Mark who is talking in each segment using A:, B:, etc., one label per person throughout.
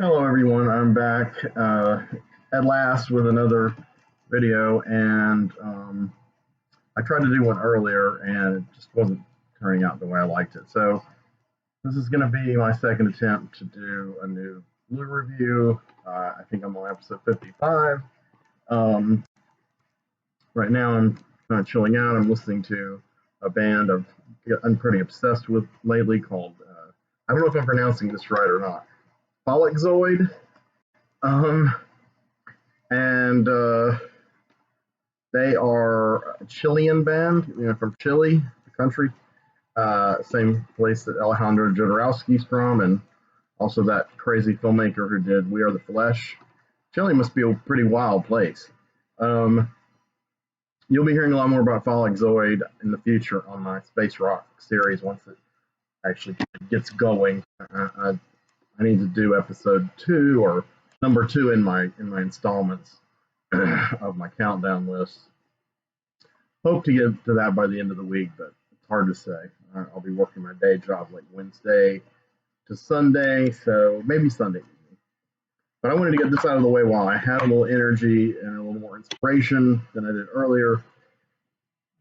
A: Hello, everyone. I'm back at last with another video, and I tried to do one earlier, and it just wasn't turning out the way I liked it. So this is going to be my second attempt to do a new blue review. I think I'm on episode 55. Um, right now, I'm kind of chilling out. I'm listening to a band I'm pretty obsessed with lately called I don't know if I'm pronouncing this right or not. Folixoid. Um, and They are a Chilean band, from Chile, the country. Same place that Alejandro Jodorowsky's from, and also that crazy filmmaker who did We Are the Flesh. Chile must be a pretty wild place. Um, you'll be hearing a lot more about Folixoid in the future on my Space Rock series once it actually gets going. I need to do episode 2 or number 2 in my installments of my countdown list. Hope to get to that by the end of the week, but it's hard to say. I'll be working my day job like Wednesday to Sunday, so maybe Sunday evening. But I wanted to get this out of the way while I had a little energy and a little more inspiration than I did earlier.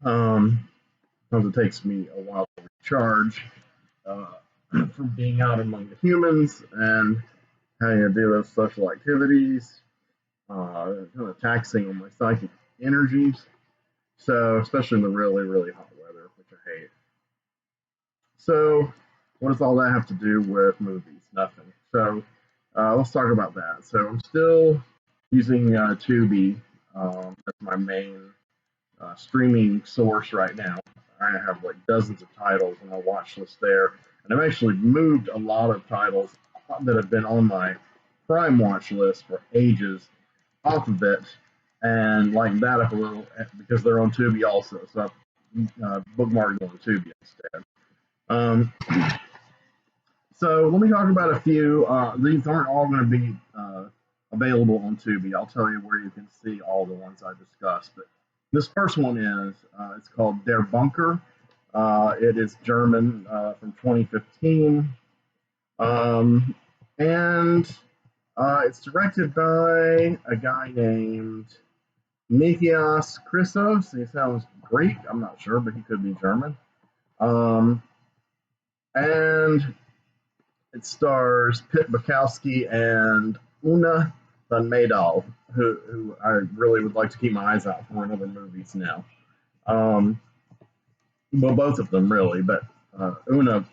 A: Because it takes me a while to recharge from being out among the humans and having to do those social activities, kind of taxing on my psychic energies. So, especially in the really, really hot weather, which I hate. So, what does all that have to do with movies? Nothing. So, let's talk about that. So, I'm still using Tubi as my main streaming source right now. I have like dozens of titles on my watch list there. And I've actually moved a lot of titles that have been on my Prime watch list for ages off of it and lighten that up a little because they're on Tubi also. So I've bookmarked on Tubi instead. Um, so let me talk about a few. These aren't all going to be available on Tubi. I'll tell you where you can see all the ones I discussed. But this first one is it's called Der Bunker. It is German from 2015. And it's directed by a guy named Nikias Chrysos. He sounds Greek. I'm not sure, but he could be German. And it stars Pit Bukowski and Una van Mejdal, who I really would like to keep my eyes out for in other movies now. Well, both of them really, but Una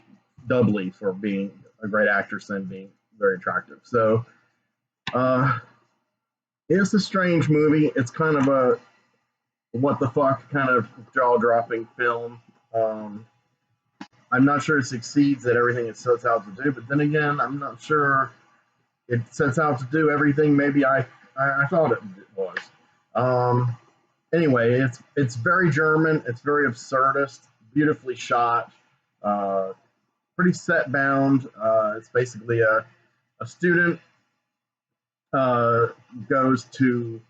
A: doubly for being a great actress and being very attractive. So it's a strange movie. It's kind of a what the fuck kind of jaw dropping film. I'm not sure it succeeds at everything it sets out to do, but then again, I'm not sure it sets out to do everything maybe I thought it was. Anyway, it's very German. It's very absurdist, beautifully shot, pretty set bound. It's basically a student goes to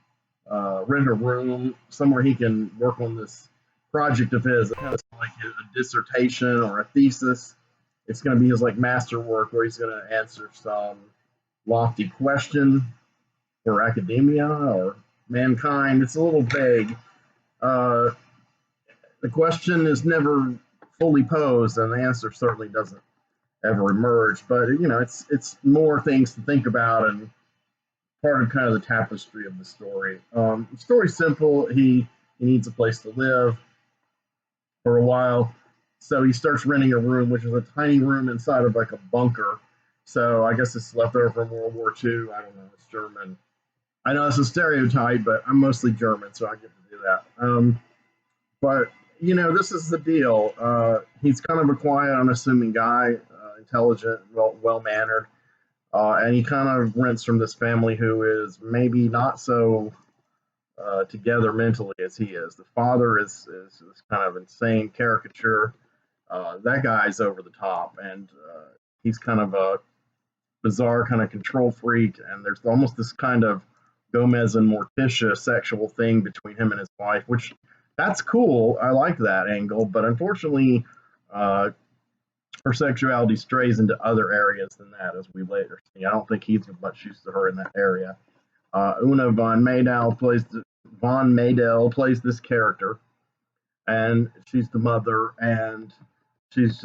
A: rent a room somewhere he can work on this project of his, kind of like a dissertation or a thesis. It's going to be his like masterwork where he's going to answer some lofty question for academia or mankind. It's a little vague. The question is never fully posed, and the answer certainly doesn't ever emerge. But it's more things to think about and part of kind of the tapestry of the story. The story's simple. He needs a place to live for a while, so he starts renting a room, which is a tiny room inside of like a bunker. So I guess it's left over from World War II. I don't know. It's German. I know it's a stereotype, but I'm mostly German, so I get to do that. But this is the deal. He's kind of a quiet, unassuming guy, intelligent, well mannered. And he kind of rents from this family who is maybe not so together mentally as he is. The father is kind of insane caricature. That guy's over the top, and he's kind of a bizarre kind of control freak. And there's almost this kind of Gomez and Morticia sexual thing between him and his wife, which that's cool. I like that angle, but unfortunately, her sexuality strays into other areas than that, as we later see. I don't think he's much use to her in that area. Una von Maydell plays this character, and she's the mother, and she's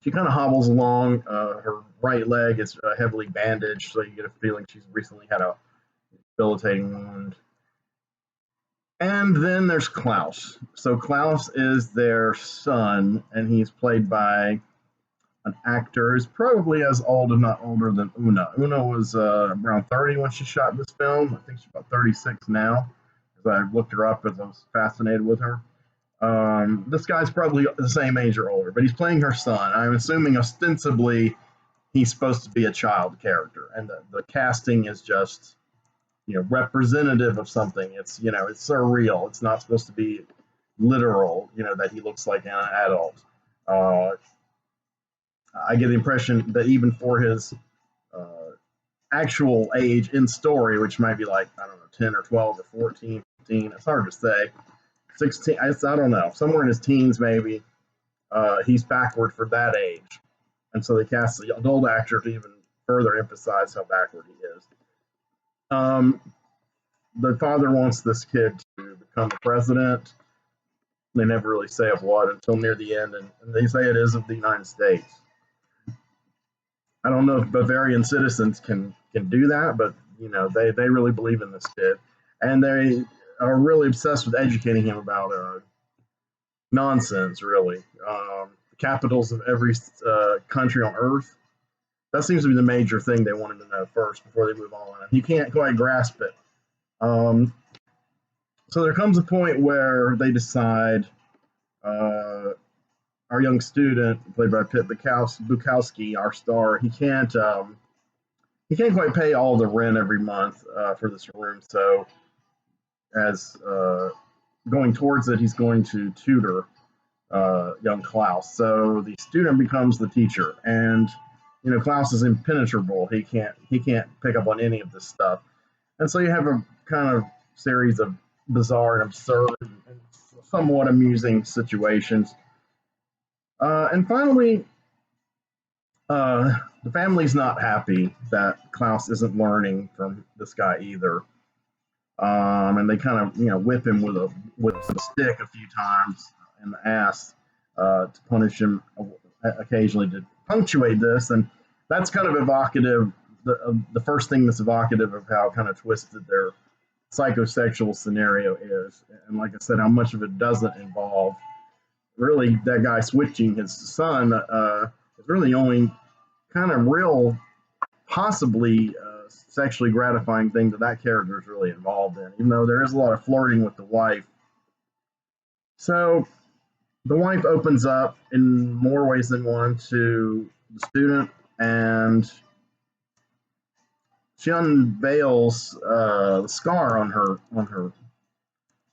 A: she kind of hobbles along. Her right leg is heavily bandaged, so you get a feeling she's recently had a debilitating wound. And then there's Klaus. So Klaus is their son, and he's played by an actor who's probably as old, if not older, than Una. Una was around 30 when she shot this film. I think she's about 36 now, because I looked her up as I was fascinated with her. This guy's probably the same age or older, but he's playing her son. I'm assuming ostensibly he's supposed to be a child character, and the casting is just representative of something. It's surreal. It's not supposed to be literal. That he looks like an adult. I get the impression that even for his actual age in story, which might be like, I don't know, 10 or 12 or 14, 15, it's hard to say. 16, I don't know, somewhere in his teens maybe. He's backward for that age. And so they cast the adult actor to even further emphasize how backward he is. The father wants this kid to become a president. They never really say of what until near the end, and they say it is of the United States. I don't know if Bavarian citizens can do that, but they really believe in this kid, and they are really obsessed with educating him about nonsense. Really, the capitals of every country on Earth. That seems to be the major thing they want him to know first before they move on. And he can't quite grasp it. So there comes a point where they decide. Our young student, played by Pip Bukowski, our star, he can't quite pay all the rent every month for this room. So, as going towards it, he's going to tutor young Klaus. So the student becomes the teacher, and Klaus is impenetrable. He can't pick up on any of this stuff, and so you have a kind of series of bizarre and absurd and somewhat amusing situations. And finally, the family's not happy that Klaus isn't learning from this guy either. And they kind of, whip him with a stick a few times in the ass to punish him occasionally to punctuate this. And that's kind of evocative. The first thing that's evocative of how kind of twisted their psychosexual scenario is. And like I said, how much of it doesn't involve really that guy switching his son is really the only kind of real, possibly sexually gratifying thing that character is really involved in, even though there is a lot of flirting with the wife. So the wife opens up in more ways than one to the student, and she unveils the scar on her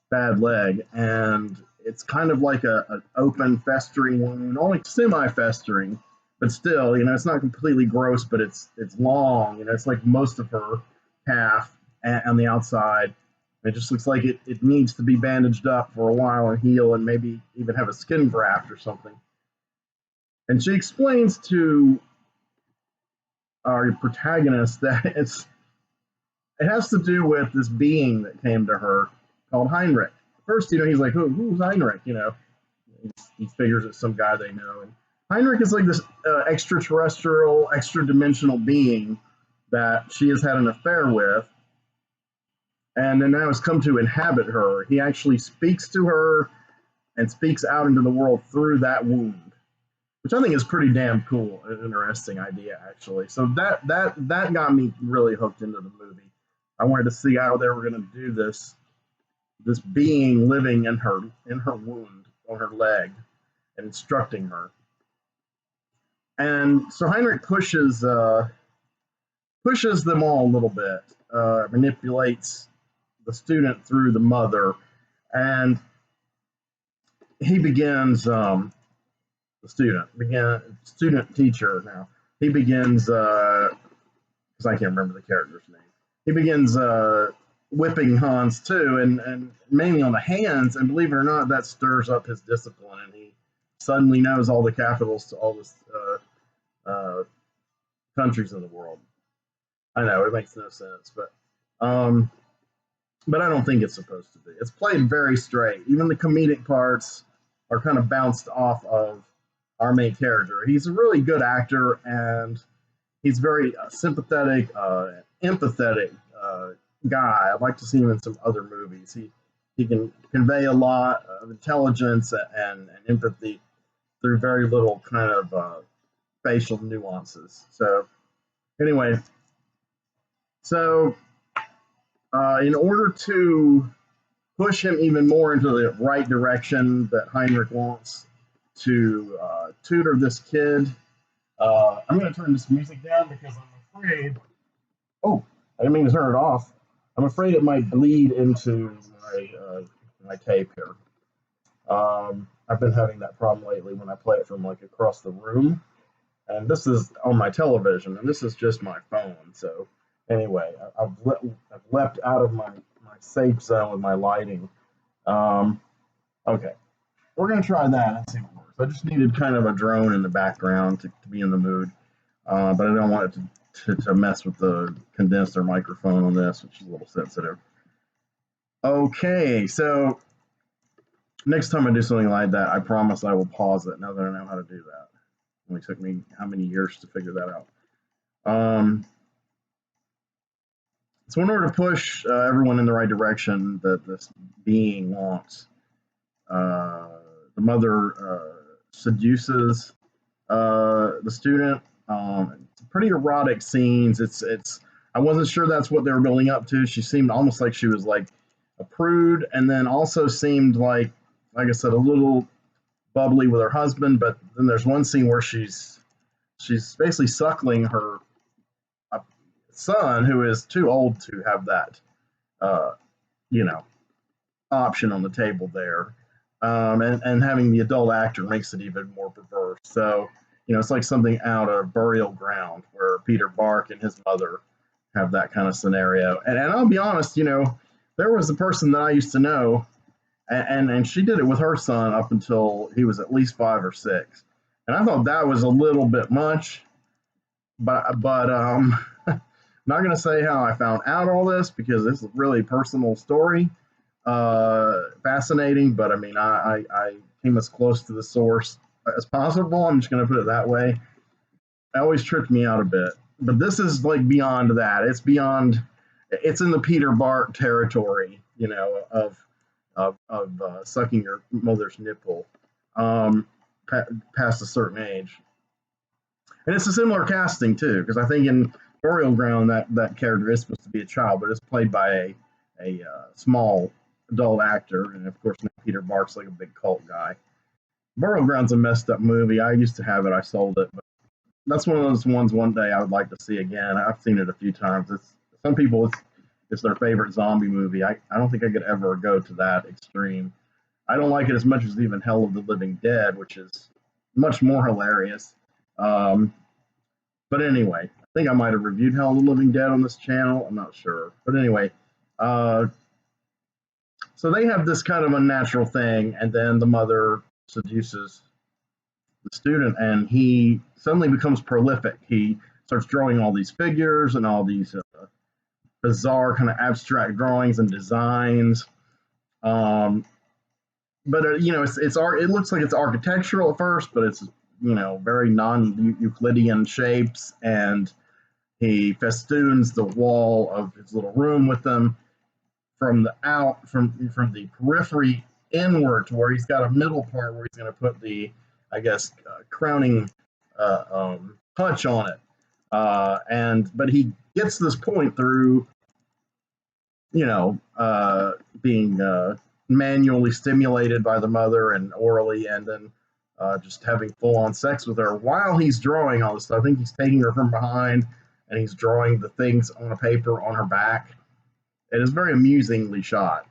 A: bad leg, and it's kind of like an open festering wound, only semi-festering, but still, it's not completely gross, but it's long. It's like most of her calf on the outside. It just looks like it needs to be bandaged up for a while and heal, and maybe even have a skin graft or something. And she explains to our protagonist that it has to do with this being that came to her called Heinrich. First, he's like, who's Heinrich? He figures it's some guy they know. And Heinrich is like this extraterrestrial, extra-dimensional being that she has had an affair with, and then now has come to inhabit her. He actually speaks to her and speaks out into the world through that wound, which I think is pretty damn cool, an interesting idea, actually. So that got me really hooked into the movie. I wanted to see how they were going to do this being living in her wound on her leg and instructing her. And so Heinrich pushes them all a little bit, manipulates the student through the mother, and he begins the student teacher now. He begins because I can't remember the character's name. He begins whipping Hans too, and mainly on the hands. And believe it or not, that stirs up his discipline, and he suddenly knows all the capitals to all the countries in the world. I know it makes no sense, um, but I don't think it's supposed to be. It's played very straight. Even the comedic parts are kind of bounced off of our main character. He's a really good actor, and he's very sympathetic, empathetic guy. I'd like to see him in some other movies. He can convey a lot of intelligence and empathy through very little kind of facial nuances. So anyway, so in order to push him even more into the right direction that Heinrich wants to tutor this kid, I'm going to turn this music down because I'm afraid. Oh, I didn't mean to turn it off. I'm afraid it might bleed into my tape here. I've been having that problem lately when I play it from like across the room, and this is on my television, and this is just my phone. So anyway, I've leapt out of my safe zone with my lighting. Um, okay, we're gonna try that and see what works. I just needed kind of a drone in the background to be in the mood, but I don't want it to mess with the condenser microphone on this, which is a little sensitive. Okay, so next time I do something like that, I promise I will pause it now that I know how to do that. It only took me how many years to figure that out. So in order to push everyone in the right direction that this being wants, uh, the mother seduces the student. It's pretty erotic scenes. It's. I wasn't sure that's what they were building up to. She seemed almost like she was like a prude, and then also seemed like I said, a little bubbly with her husband. But then there's one scene where she's basically suckling her uh, son, who is too old to have that, uh, you know, option on the table there. And having the adult actor makes it even more perverse. So, it's like something out of Burial Ground where Peter Bark and his mother have that kind of scenario. And I'll be honest, there was a person that I used to know, and she did it with her son up until he was at least 5 or 6. And I thought that was a little bit much, but not going to say how I found out all this because this is a really personal story. Fascinating, but I mean, I came as close to the source as possible. I'm just going to put it that way. It always tripped me out a bit, but this is like beyond that. It's beyond. It's in the Peter Bart territory, of sucking your mother's nipple past a certain age. And it's a similar casting too, because I think in Burial Ground that character is supposed to be a child, but it's played by a small adult actor, and of course now Peter Bark's like a big cult guy. Burial Ground's a messed up movie. I used to have it. I sold it, but that's one of those ones one day I would like to see again. I've seen it a few times. Some people it's their favorite zombie movie. I don't think I could ever go to that extreme. I don't like it as much as even Hell of the Living Dead, which is much more hilarious. Um, but anyway, I think I might have reviewed Hell of the Living Dead on this channel. I'm not sure. But anyway, uh, so they have this kind of unnatural thing, and then the mother seduces the student, and he suddenly becomes prolific. He starts drawing all these figures and all these bizarre kind of abstract drawings and designs. Um, but it's art. It looks like it's architectural at first, but it's very non-Euclidean shapes, and he festoons the wall of his little room with them from the periphery inward to where he's got a middle part where he's going to put the, I guess, crowning touch on it. But he gets this point through, being manually stimulated by the mother and orally, and then just having full on sex with her while he's drawing all this stuff. I think he's taking her from behind and he's drawing the things on a paper on her back. It is very amusingly shot.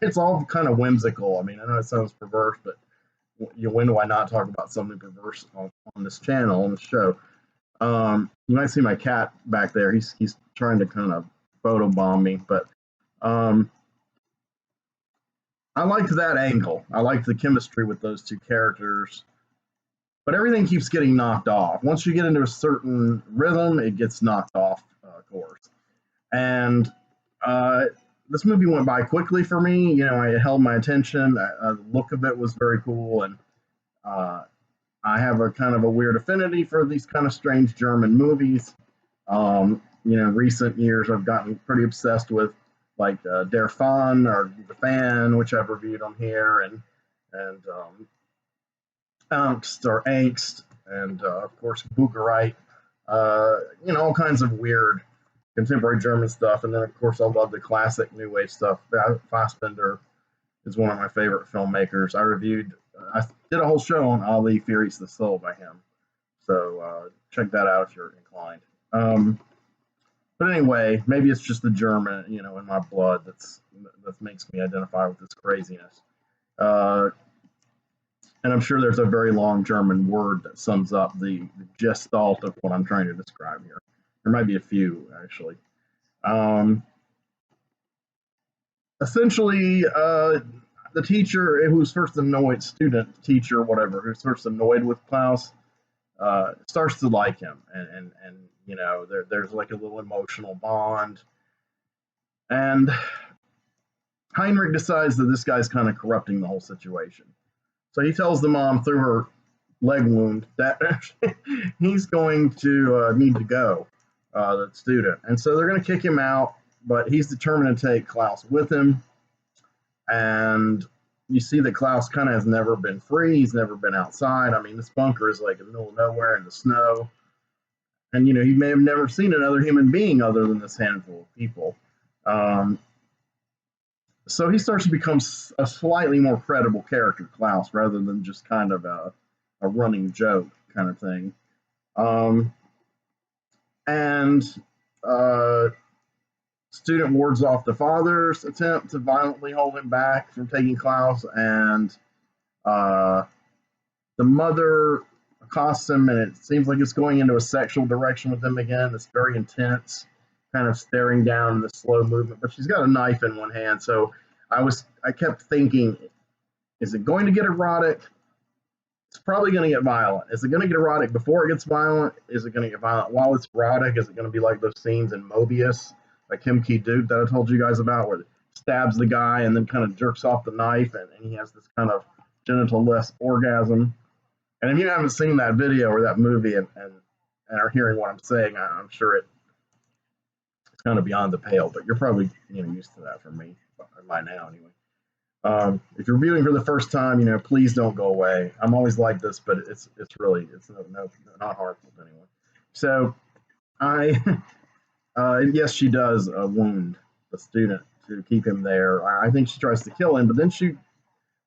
A: It's all kind of whimsical. I mean, I know it sounds perverse, but when do I not talk about something perverse on this channel, on the show? You might see my cat back there. He's trying to kind of photobomb me, but I liked that angle. I liked the chemistry with those two characters. but everything keeps getting knocked off. Once you get into a certain rhythm, it gets knocked off course. And uh, this movie went by quickly for me. You know, it held my attention. The look of it was very cool, and uh, I have a kind of a weird affinity for these kind of strange German movies. You know, in recent years I've gotten pretty obsessed with like Der Fan or The Fan, which I've reviewed on here, and Angst, and of course Bucherite. You know, all kinds of weird contemporary German stuff, and then of course I love the classic new wave stuff. Fassbender is one of my favorite filmmakers. I did a whole show on Ali Furious the Soul by him, so check that out if you're inclined. But anyway, maybe it's just the German, you know, in my blood that makes me identify with this craziness. Uh, and I'm sure there's a very long German word that sums up the gestalt of what I'm trying to describe here. There might be a few actually. Um, Essentially, the teacher who's first annoyed, student, teacher, whatever, who's first annoyed with Klaus, starts to like him, and you know there's like a little emotional bond, and Heinrich decides that this guy's kind of corrupting the whole situation. So he tells the mom through her leg wound that he's going to need to go, the student, and so they're going to kick him out, but he's determined to take Klaus with him, and you see that Klaus kind of has never been free. He's never been outside. I mean, this bunker is like in the middle of nowhere in the snow. And, you know, he may have never seen another human being other than this handful of people. Um, so he starts to become a slightly more credible character, Klaus, rather than just kind of a running joke kind of thing. Um, and uh, Student wards off the father's attempt to violently hold him back from taking Klaus, and uh, the mother accosts him, and it seems like it's going into a sexual direction with him again. It's very intense, kind of staring down in the slow movement. But she's got a knife in one hand, so I kept thinking, is it going to get erotic? It's probably going to get violent. Is it going to get erotic before it gets violent? Is it going to get violent while it's erotic? Is it going to be like those scenes in Mobius, like Kim Ki-duk that I told you guys about, where it stabs the guy and then kind of jerks off the knife, and he has this kind of genital-less orgasm? And if you haven't seen that video or that movie and are hearing what I'm saying, I'm sure it's kind of beyond the pale, but you're probably used to that from me by now anyway. If you're viewing for the first time, please don't go away. I'm always like this, but it's really not harmful to anyone. So I yes, she does wound the student to keep him there. I think she tries to kill him, but then she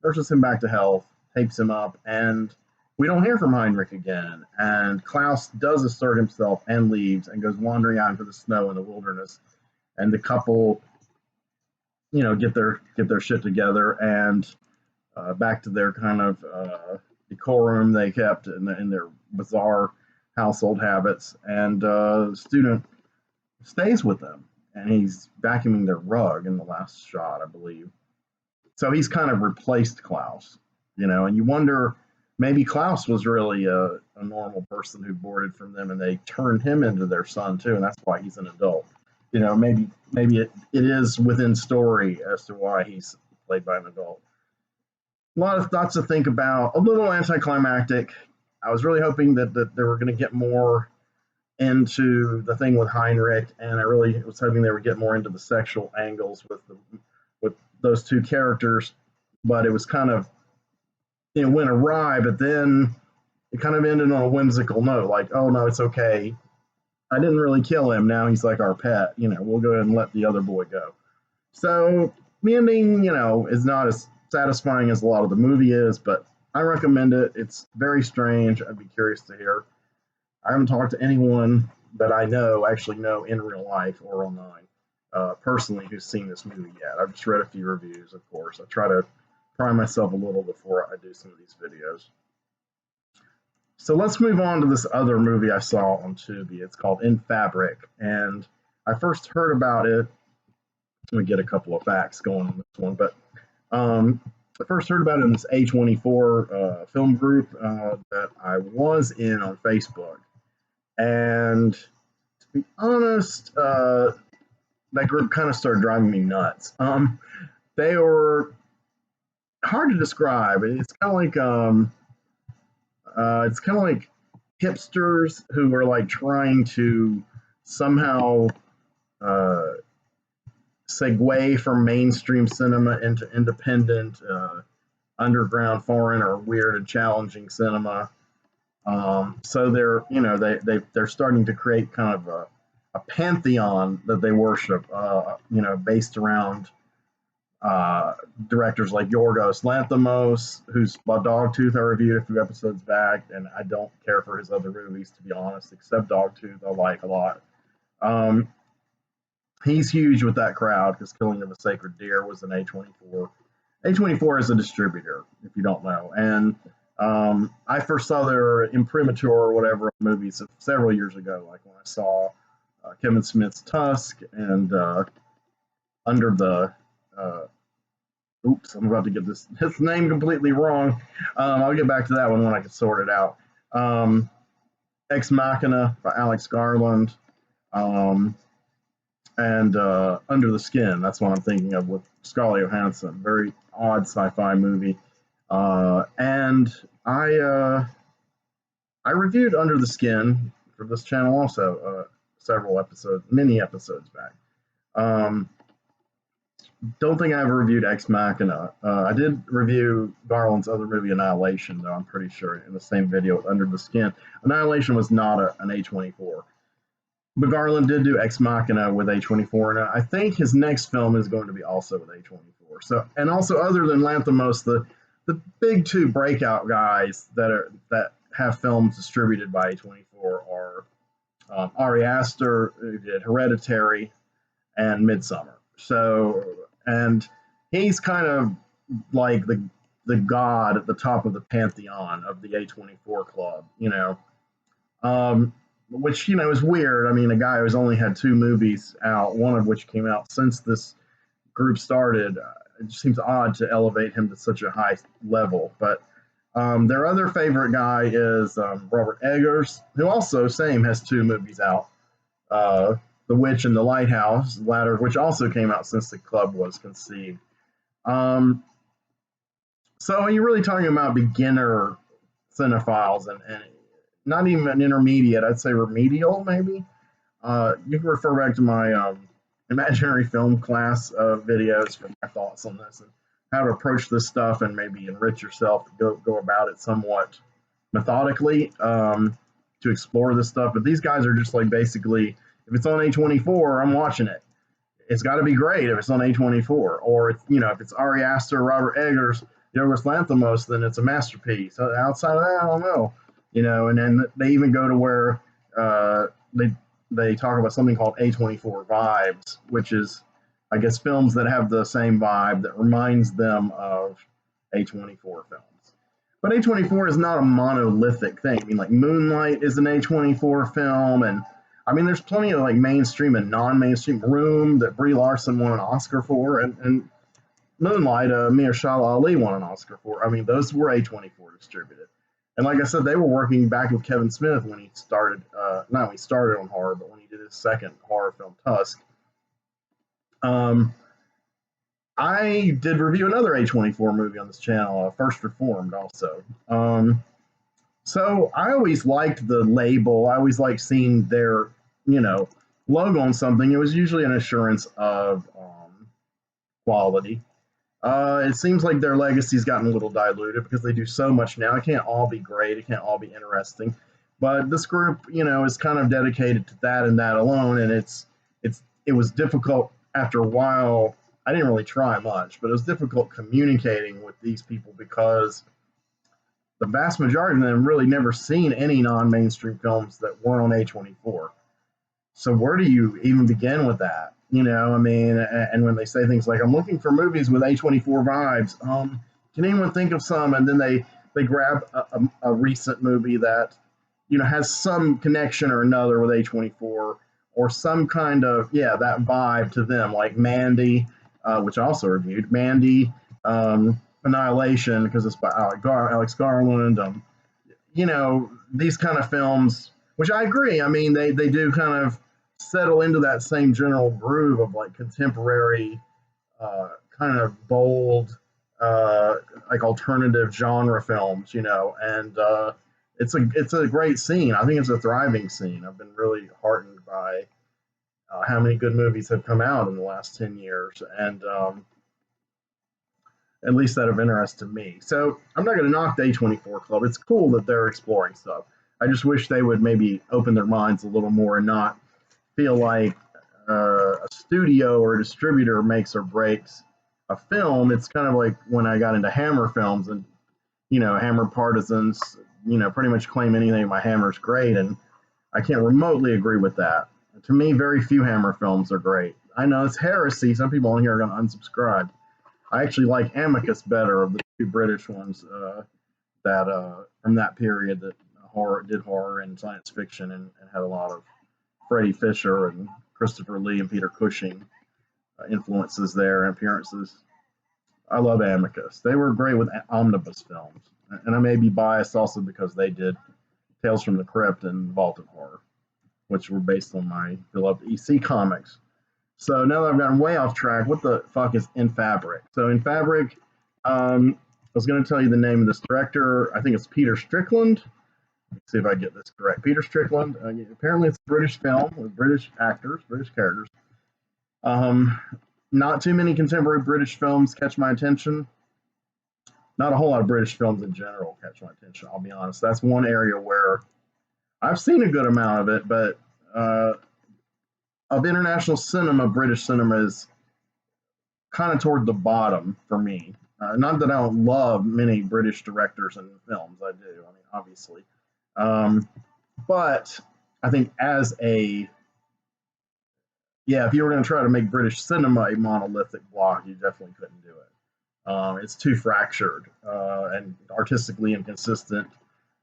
A: nurses him back to health, tapes him up, and we don't hear from Heinrich again. And Klaus does assert himself and leaves and goes wandering out into the snow in the wilderness. And the couple, get their shit together and back to their kind of decorum they kept in their bizarre household habits. And the student stays with them, and he's vacuuming their rug in the last shot, I believe. So he's kind of replaced Klaus, and you wonder, maybe Klaus was really a normal person who boarded from them, and they turned him into their son too, and that's why he's an adult. Maybe it is within story as to why he's played by an adult. A lot of thoughts to think about, a little anticlimactic. I was really hoping that they were going to get more into the thing with Heinrich, and I really was hoping they would get more into the sexual angles with those two characters, but it was kind of went awry. But then it kind of ended on a whimsical note, like, oh no, it's okay. I didn't really kill him. Now he's like our pet. We'll go ahead and let the other boy go. So the ending, is not as satisfying as a lot of the movie is, but I recommend it. It's very strange. I'd be curious to hear. I haven't talked to anyone that I actually know in real life or online, personally, who's seen this movie yet. I've just read a few reviews, of course. I try to pry myself a little before I do some of these videos. So let's move on to this other movie I saw on Tubi. It's called In Fabric, and I first heard about it. Let me get a couple of facts going on this one, but I first heard about it in this A24 film group that I was in on Facebook. And to be honest, that group kind of started driving me nuts. They were hard to describe. It's kind of like hipsters who were like trying to somehow uh, segue from mainstream cinema into independent, underground, foreign, or weird and challenging cinema. So they're they're starting to create kind of a pantheon that they worship, based around directors like Yorgos Lanthimos, whose Dogtooth I reviewed a few episodes back, and I don't care for his other movies, to be honest, except Dogtooth I like a lot. Um, he's huge with that crowd because Killing of a Sacred Deer was an A24. A24 is a distributor, if you don't know, and I first saw their imprimatur or whatever movies several years ago, like when I saw Kevin Smith's Tusk and Under the uh, oops, I'm about to get this name completely wrong. I'll get back to that one when I can sort it out. Um, Ex Machina by Alex Garland, um, and Under the Skin. That's what I'm thinking of with Scarlett Johansson. Very odd sci-fi movie. And I reviewed Under the Skin for this channel also several episodes, many episodes back. Don't think I ever reviewed Ex Machina. I did review Garland's other movie, Annihilation, though I'm pretty sure in the same video with Under the Skin. Annihilation was not an A24. But Garland did do Ex Machina with A24, and I think his next film is going to be also with A24. So, and also other than Lanthimos, the big two breakout guys that have films distributed by A24 are Ari Aster, who did Hereditary and Midsummer. So, and he's kind of like the god at the top of the pantheon of the A24 club, which is weird. I mean, a guy who's only had two movies out, one of which came out since this group started. It just seems odd to elevate him to such a high level. But their other favorite guy is Robert Eggers, who also has two movies out. The Witch and the Lighthouse, the latter of which also came out since the club was conceived. So you're really talking about beginner cinephiles and not even an intermediate, I'd say remedial maybe. You can refer back to my imaginary film class videos for my thoughts on this and how to approach this stuff and maybe enrich yourself to go about it somewhat methodically to explore this stuff. But these guys are just like basically, if it's on A24, I'm watching it. It's got to be great if it's on A24. Or, if it's Ari Aster, Robert Eggers, Yorgos Lanthimos, then it's a masterpiece. Outside of that, I don't know. And then they even go to where they talk about something called A24 vibes, which is, I guess, films that have the same vibe that reminds them of A24 films. But A24 is not a monolithic thing. I mean, like Moonlight is an A24 film, and I mean, there's plenty of like mainstream and non-mainstream. Room that Brie Larson won an Oscar for, and Moonlight, Mahershala Ali won an Oscar for. I mean, those were A24 distributed. And like I said, they were working back with Kevin Smith when he started, not when he started on horror, but when he did his second horror film, Tusk. I did review another A24 movie on this channel, First Reformed, also. So I always liked the label. I always liked seeing their, logo on something. It was usually an assurance of quality. It seems like their legacy's gotten a little diluted because they do so much now. It can't all be great. It can't all be interesting. But this group, is kind of dedicated to that and that alone. And it was difficult after a while. I didn't really try much, but it was difficult communicating with these people because the vast majority of them really never seen any non-mainstream films that weren't on A24. So where do you even begin with that? I mean, and when they say things like, I'm looking for movies with A24 vibes, can anyone think of some? And then they grab a recent movie that, has some connection or another with A24 or some kind of, that vibe to them, like Mandy, which I also reviewed, Mandy, Annihilation because it's by Alex Garland. These kind of films, which I agree. I mean, they do kind of settle into that same general groove of like contemporary, kind of bold, uh, like alternative genre films, and it's a great scene. I think it's a thriving scene. I've been really heartened by how many good movies have come out in the last 10 years, and at least that of interest to me. So I'm not going to knock the A24 Club. It's cool that they're exploring stuff. I just wish they would maybe open their minds a little more and not feel like a studio or a distributor makes or breaks a film. It's kind of like when I got into Hammer films and, Hammer partisans, pretty much claim anything by Hammer's great. And I can't remotely agree with that. To me, very few Hammer films are great. I know it's heresy. Some people on here are going to unsubscribe. I actually like Amicus better of the two British ones that from that period that did horror and science fiction and had a lot of Freddie Fisher and Christopher Lee and Peter Cushing influences there and appearances. I love Amicus. They were great with omnibus films, and I may be biased also because they did Tales from the Crypt and Vault of Horror, which were based on my beloved EC comics. So now that I've gotten way off track, what the fuck is In Fabric? So In Fabric, I was going to tell you the name of this director. I think it's Peter Strickland. Let's see if I get this correct. Peter Strickland. Apparently, it's a British film with British actors, British characters. Not too many contemporary British films catch my attention. Not a whole lot of British films in general catch my attention, I'll be honest. That's one area where I've seen a good amount of it, but of international cinema, British cinema is kind of toward the bottom for me. Not that I don't love many British directors and films, I do. I mean, obviously. But I think if you were going to try to make British cinema a monolithic block, you definitely couldn't do it. It's too fractured and artistically inconsistent.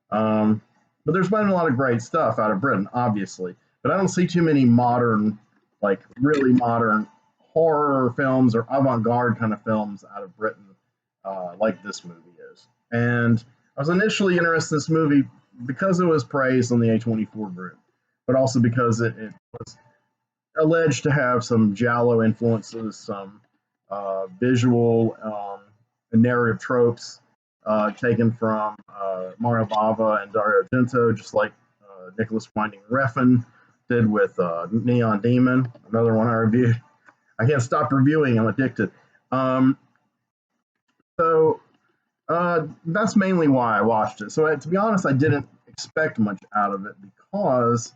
A: But there's been a lot of great stuff out of Britain, obviously. But I don't see too many modern, like really modern horror films or avant-garde kind of films out of Britain like this movie is. And I was initially interested in this movie because it was praised on the A24 group, but also because it was alleged to have some giallo influences, some visual and narrative tropes taken from Mario Bava and Dario Argento, just like Nicholas Winding Refn did with Neon Demon, another one I reviewed. I can't stop reviewing, I'm addicted. So that's mainly why I watched it. So to be honest, I didn't expect much out of it because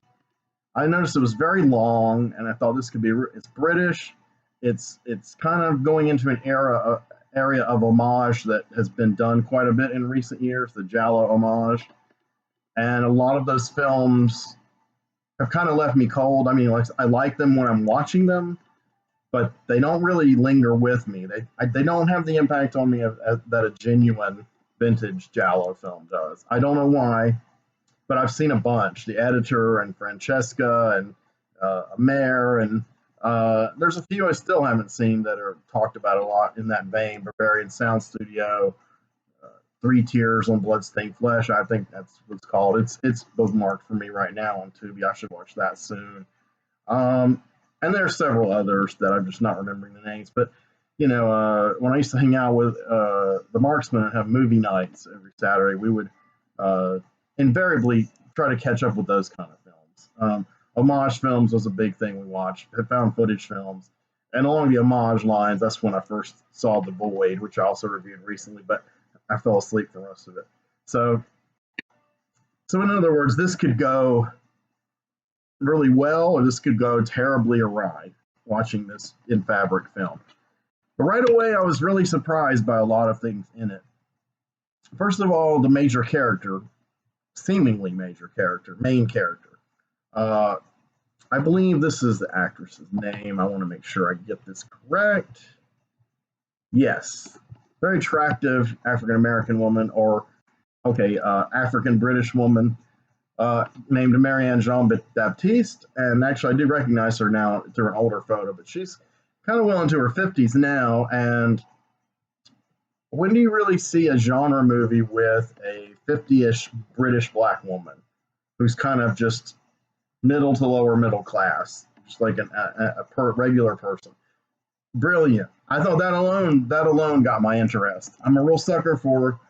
A: I noticed it was very long, and I thought this could be. It's British. It's kind of going into an area of homage that has been done quite a bit in recent years, the giallo homage, and a lot of those films have kind of left me cold. I mean, like I like them when I'm watching them, but they don't really linger with me. They don't have the impact on me that a genuine vintage giallo film does. I don't know why, but I've seen a bunch. The Editor and Francesca and Mare, and there's a few I still haven't seen that are talked about a lot in that vein. Bavarian Sound Studio, Three Tears on Bloodstained Flesh. I think that's what it's called. It's bookmarked for me right now on Tubi. I should watch that soon. And there are several others that I'm just not remembering the names. But when I used to hang out with the Marksmen and have movie nights every Saturday, we would invariably try to catch up with those kind of films. Homage films was a big thing we watched. Found footage films, and along the homage lines, that's when I first saw The Void, which I also reviewed recently. But I fell asleep for most of it. So in other words, this could go really well, or this could go terribly awry. Watching this In Fabric film, but right away I was really surprised by a lot of things in it. First of all, the major character, seemingly major character, main character. I believe this is the actress's name. I want to make sure I get this correct. Yes, very attractive African American woman, or African British woman named Marianne Jean Baptiste. And actually, I do recognize her now through an older photo, but she's kind of well into her 50s now. And when do you really see a genre movie with a 50-ish British black woman who's kind of just middle to lower middle class, just like regular person? Brilliant. I thought that alone got my interest. I'm a real sucker for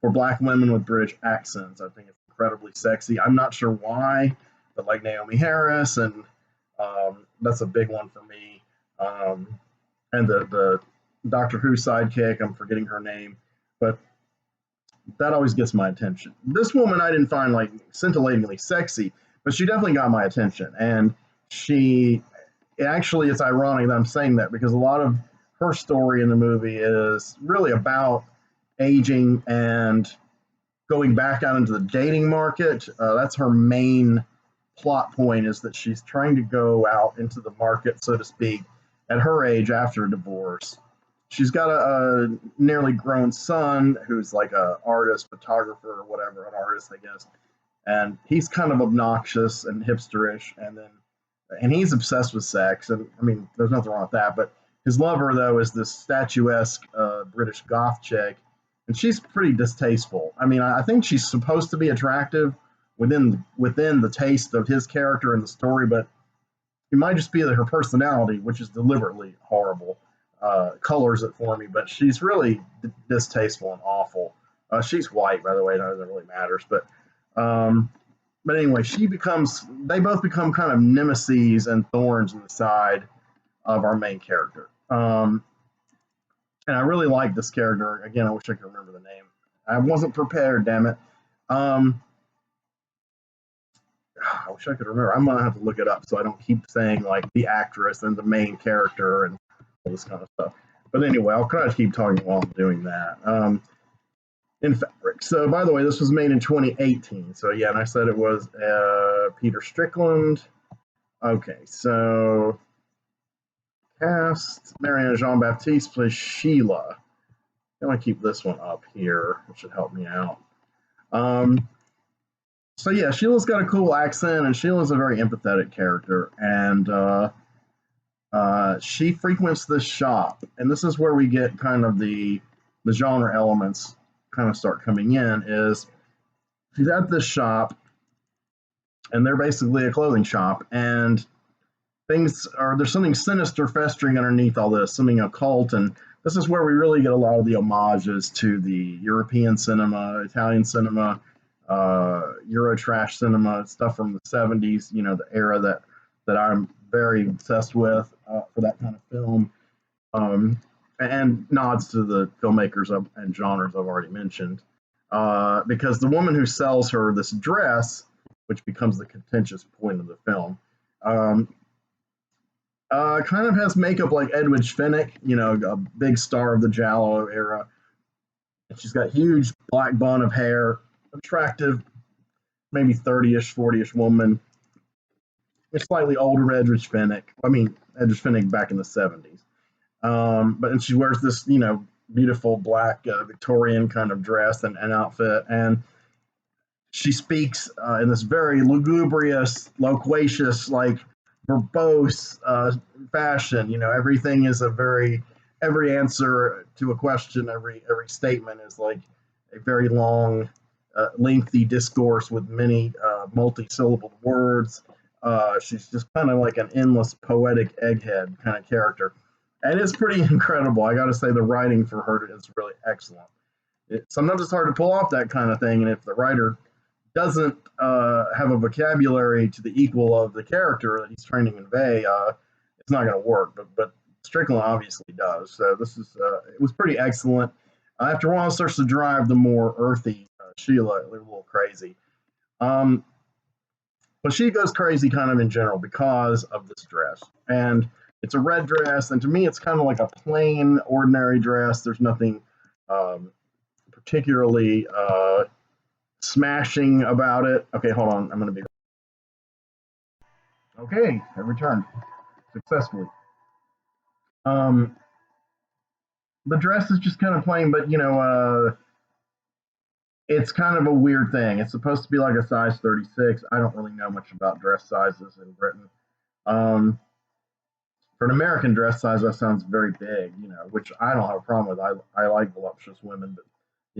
A: black women with British accents. I think it's incredibly sexy. I'm not sure why, but like Naomi Harris, and that's a big one for me. Um, and the Doctor Who sidekick, I'm forgetting her name, but that always gets my attention. This woman I didn't find like scintillatingly sexy, but she definitely got my attention. And she actually, it's ironic that I'm saying that because a lot of her story in the movie is really about aging and going back out into the dating market. That's her main plot point, is that she's trying to go out into the market, so to speak, at her age after a divorce. She's got a nearly grown son who's like a artist, photographer, or whatever, an artist, I guess. And he's kind of obnoxious and hipsterish, and he's obsessed with sex. And I mean, there's nothing wrong with that. But his lover, though, is this statuesque British goth chick, and she's pretty distasteful. I mean, I think she's supposed to be attractive within the taste of his character and the story, but it might just be that her personality, which is deliberately horrible, colors it for me. But she's really distasteful and awful. She's white, by the way. That doesn't really matters, um, but anyway, they both become kind of nemesis and thorns in the side of our main character. And I really like this character. Again, I wish I could remember the name. I wasn't prepared, damn it. Um, I wish I could remember. I'm gonna have to look it up so I don't keep saying like the actress and the main character and all this kind of stuff. But anyway, I'll kind of keep talking while I'm doing that. In fabric. So, by the way, this was made in 2018. So, yeah, and I said it was Peter Strickland. Okay, so cast Marianne Jean Baptiste plays Sheila. I'm going to keep this one up here. It should help me out. So, yeah, Sheila's got a cool accent, and Sheila's a very empathetic character. And she frequents this shop. And this is where we get kind of the genre elements kind of start coming in. Is she's at this shop, and they're basically a clothing shop, and there's something sinister festering underneath all this, something occult. And this is where we really get a lot of the homages to the European cinema, Italian cinema, Eurotrash cinema, stuff from the 70s, the era that I'm very obsessed with for that kind of film. And nods to the filmmakers and genres I've already mentioned. Because the woman who sells her this dress, which becomes the contentious point of the film, kind of has makeup like Edwidge Fenwick, a big star of the Giallo era. And she's got huge black bun of hair, attractive, maybe 30-ish, 40-ish woman. A slightly older Edwidge Fenwick. I mean, Edwidge Fenwick back in the 70s. And she wears this, beautiful black Victorian kind of dress and outfit. And she speaks in this very lugubrious, loquacious, like verbose fashion. Everything is every answer to a question, every statement is like a very long, lengthy discourse with many multi-syllabled words. She's just kind of like an endless poetic egghead kind of character. And it's pretty incredible. I got to say, the writing for her is really excellent. Sometimes it's hard to pull off that kind of thing, and if the writer doesn't have a vocabulary to the equal of the character that he's trying to convey, it's not going to work. But Strickland obviously does. So it was pretty excellent. After a while, it starts to drive the more earthy Sheila a little crazy. But she goes crazy kind of in general because of this dress. And it's a red dress, and to me, it's kind of like a plain, ordinary dress. There's nothing particularly smashing about it. Okay, hold on. I'm going to be. Okay, I returned successfully. The dress is just kind of plain, but it's kind of a weird thing. It's supposed to be like a size 36. I don't really know much about dress sizes in Britain. for an American dress size, that sounds very big, which I don't have a problem with. I like voluptuous women, but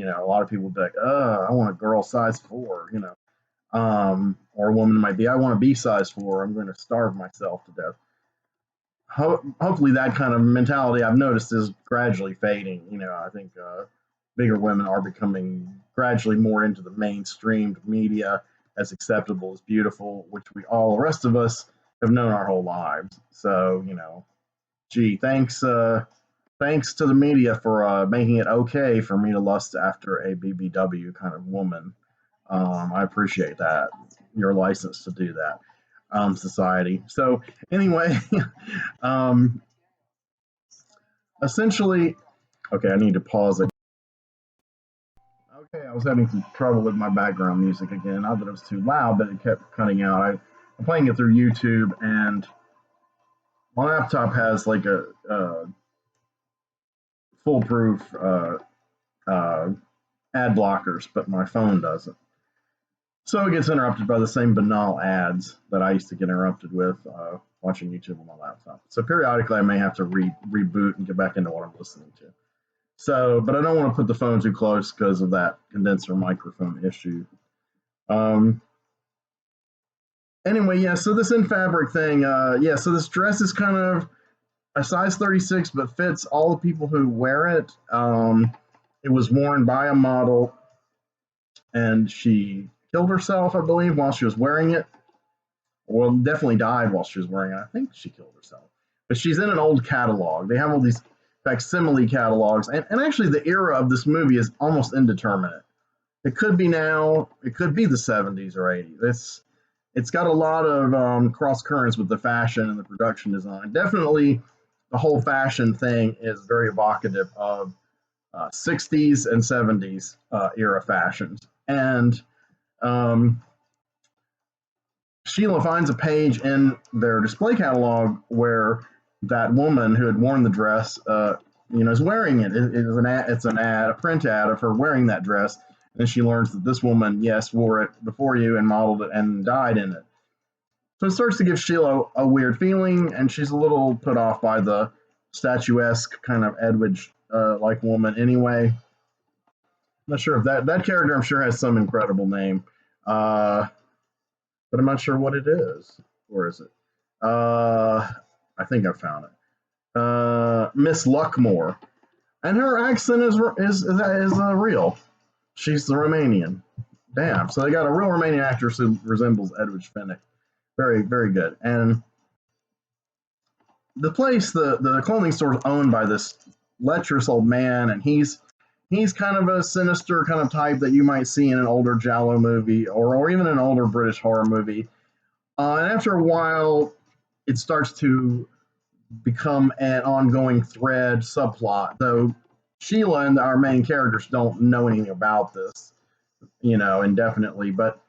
A: a lot of people would be like, I want a girl size 4, or a woman might be, I want to be size 4. I'm going to starve myself to death. Hopefully, that kind of mentality I've noticed is gradually fading. I think bigger women are becoming gradually more into the mainstreamed media as acceptable as beautiful, which all the rest of us have known our whole lives. So, gee, thanks to the media for making it okay for me to lust after a BBW kind of woman. I appreciate that. Your license to do that, society. So anyway, um, essentially, okay, I need to pause it. Okay, I was having some trouble with my background music again. Not that it was too loud, but it kept cutting out. I'm playing it through YouTube, and my laptop has like a foolproof uh, ad blockers, but my phone doesn't. So it gets interrupted by the same banal ads that I used to get interrupted with watching YouTube on my laptop. So periodically I may have to reboot and get back into what I'm listening to. So, but I don't want to put the phone too close because of that condenser microphone issue. Anyway, yeah, so this in fabric thing, so this dress is kind of a size 36, but fits all the people who wear it. It was worn by a model, and she killed herself, I believe, while she was wearing it. Well, definitely died while she was wearing it. I think she killed herself. But she's in an old catalog. They have all these facsimile catalogs. And actually, the era of this movie is almost indeterminate. It could be now. It could be the 70s or 80s. It's got a lot of cross currents with the fashion and the production design. Definitely, the whole fashion thing is very evocative of 60s and 70s era fashions. And Sheila finds a page in their display catalog where that woman who had worn the dress, is wearing it. It's a print ad of her wearing that dress, and she learns that this woman, yes, wore it before you and modeled it and died in it. So it starts to give Sheila a weird feeling, and she's a little put off by the statuesque kind of Edwidge like woman. Anyway, I'm not sure if that character, I'm sure, has some incredible name. But I'm not sure what it is. Or is it? I think I found it. Miss Luckmore, and her accent is real. She's the Romanian. Damn. So they got a real Romanian actress who resembles Edwidge Fenech. Very, very good. And the place, the clothing store, is owned by this lecherous old man, and he's kind of a sinister kind of type that you might see in an older Giallo movie or even an older British horror movie. And after a while, it starts to become an ongoing thread subplot. Though Sheila and our main characters don't know anything about this, indefinitely. But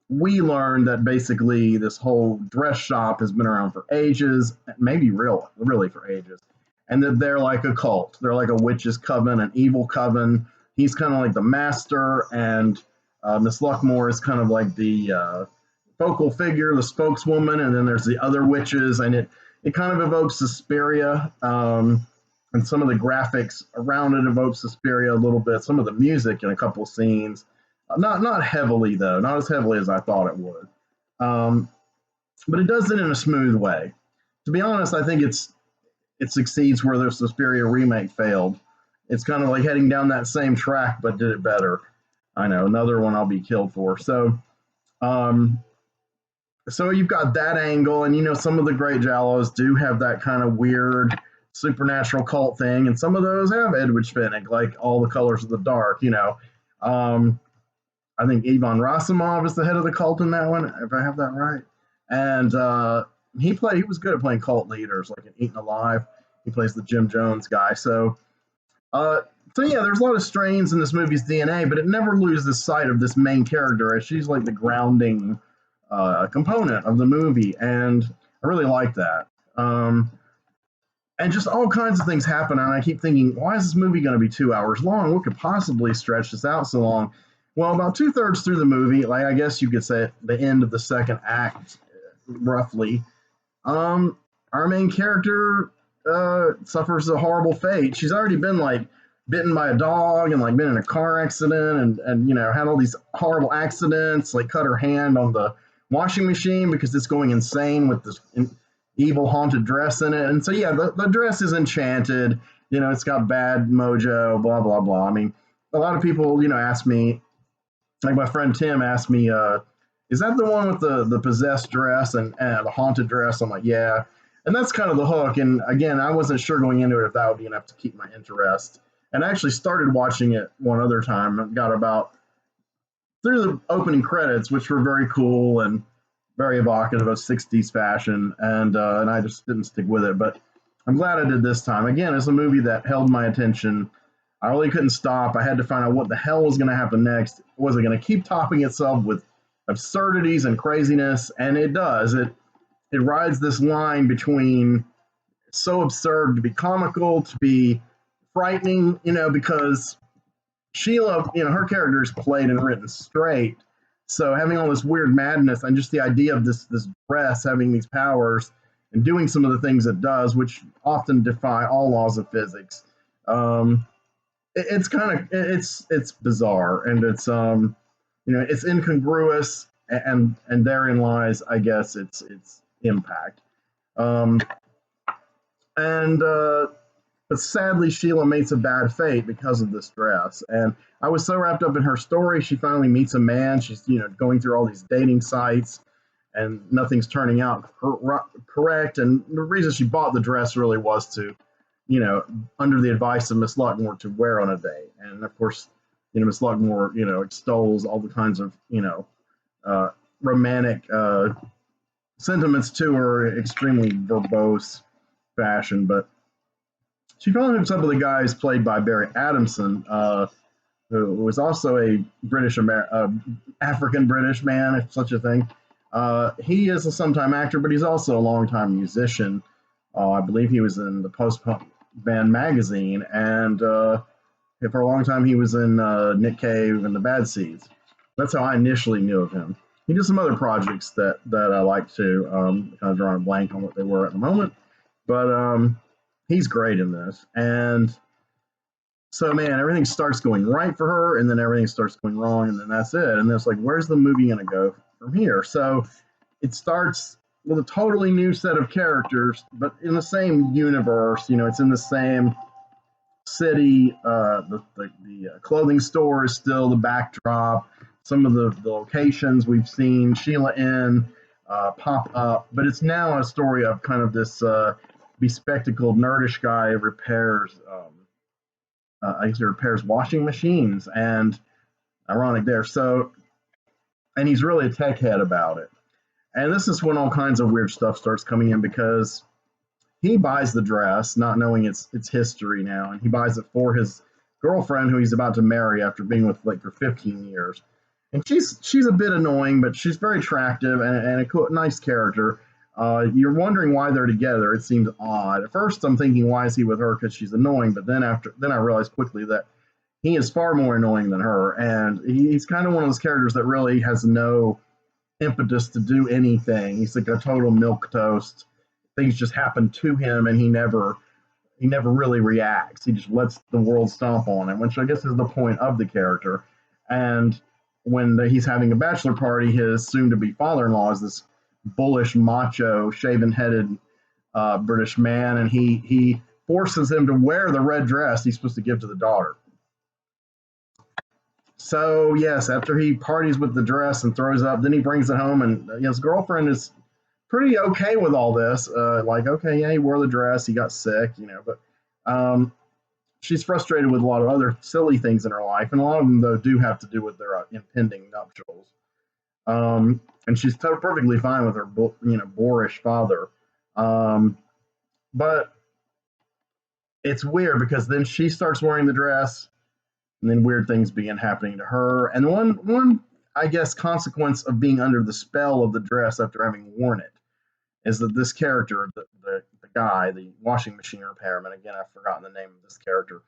A: we learn that basically this whole dress shop has been around for ages, maybe really for ages, and that they're like a cult. They're like a witch's coven, an evil coven. He's kind of like the master, and Miss Luckmore is kind of like the focal figure, the spokeswoman, and then there's the other witches, and it kind of evokes Suspiria, and some of the graphics around it evoke Suspiria a little bit. Some of the music in a couple of scenes, not heavily though, not as heavily as I thought it would, but it does it in a smooth way. To be honest, I think it succeeds where the Suspiria remake failed. It's kind of like heading down that same track, but did it better. I know, another one I'll be killed for. So you've got that angle, and some of the great Giallos do have that kind of weird supernatural cult thing, and some of those have Edwidge Fenech, like All the Colors of the Dark. I think Ivan Rasimov is the head of the cult in that one, if I have that right. And he was good at playing cult leaders, like in Eaten Alive. He plays the Jim Jones guy. So yeah, there's a lot of strains in this movie's DNA, but it never loses sight of this main character, as she's like the grounding component of the movie, and I really like that. And just all kinds of things happen, and I keep thinking, why is this movie going to be 2 hours long? What could possibly stretch this out so long? Well, about 2/3 through the movie, like I guess you could say at the end of the second act, roughly, our main character suffers a horrible fate. She's already been like bitten by a dog and like been in a car accident and you know had all these horrible accidents. Like cut her hand on the washing machine because it's going insane with this evil haunted dress in it. And so yeah, the dress is enchanted. You know, it's got bad mojo. Blah blah blah. I mean, a lot of people ask me, like my friend Tim asked me, is that the one with the possessed dress and the haunted dress? I'm like, yeah. And that's kind of the hook. And again, I wasn't sure going into it if that would be enough to keep my interest. And I actually started watching it one other time and got about through the opening credits, which were very cool and very evocative of 60s fashion. And I just didn't stick with it. But I'm glad I did this time. Again, it's a movie that held my attention. I really couldn't stop. I had to find out what the hell was going to happen next. Was it going to keep topping itself with absurdities and craziness? And it does. It rides this line between so absurd to be comical, to be frightening, because Sheila, her character is played and written straight. So having all this weird madness and just the idea of this dress having these powers and doing some of the things it does, which often defy all laws of physics. It's kind of it's bizarre and it's incongruous and therein lies, I guess, its impact. Um, and But sadly, Sheila meets a bad fate because of this dress. And I was so wrapped up in her story. She finally meets a man. She's going through all these dating sites, and nothing's turning out correct. And the reason she bought the dress really was to, under the advice of Miss Luckmore, to wear on a date. And of course, Miss Luckmore, extols all the kinds of, romantic sentiments to her extremely verbose fashion. But she finally hooks up with a guy who's played by Barry Adamson, who was also a African British man, if such a thing. He is a sometime actor, but he's also a longtime musician. I believe he was in the post-punk band Magazine, and for a long time he was in Nick Cave and the Bad Seeds. That's how I initially knew of him. He did some other projects that I like to, kind of drawing a blank on what they were at the moment, but he's great in this. And so, man, everything starts going right for her, and then everything starts going wrong, and then that's it. And it's like, where's the movie going to go from here? So it starts with a totally new set of characters, but in the same universe. It's in the same city. The clothing store is still the backdrop. Some of the locations we've seen Sheila in pop up, but it's now a story of kind of this bespectacled, nerdish guy who repairs, I guess he repairs washing machines, and ironic there. So, and he's really a tech head about it. And this is when all kinds of weird stuff starts coming in because he buys the dress, not knowing its history now, and he buys it for his girlfriend, who he's about to marry after being with for 15 years. And she's a bit annoying, but she's very attractive and a cool, nice character. You're wondering why they're together. It seems odd. At first, I'm thinking, why is he with her? Because she's annoying. But then I realized quickly that he is far more annoying than her, and he's kind of one of those characters that really has no impetus to do anything. He's like a total milquetoast. Things just happen to him, and he never really reacts. He just lets the world stomp on him, which I guess is the point of the character. And when he's having a bachelor party, his soon-to-be father-in-law is this bullish, macho, shaven-headed British man, and he forces him to wear the red dress he's supposed to give to the daughter. So yes, after he parties with the dress and throws up, then he brings it home, and his girlfriend is pretty okay with all this. Like, okay, yeah, he wore the dress, he got sick, but she's frustrated with a lot of other silly things in her life, and a lot of them, though, do have to do with their impending nuptials. And she's perfectly fine with her, boorish father. But it's weird because then she starts wearing the dress, and then weird things begin happening to her. And one I guess, consequence of being under the spell of the dress after having worn it is that this character, the guy, the washing machine repairman, again, I've forgotten the name of this character,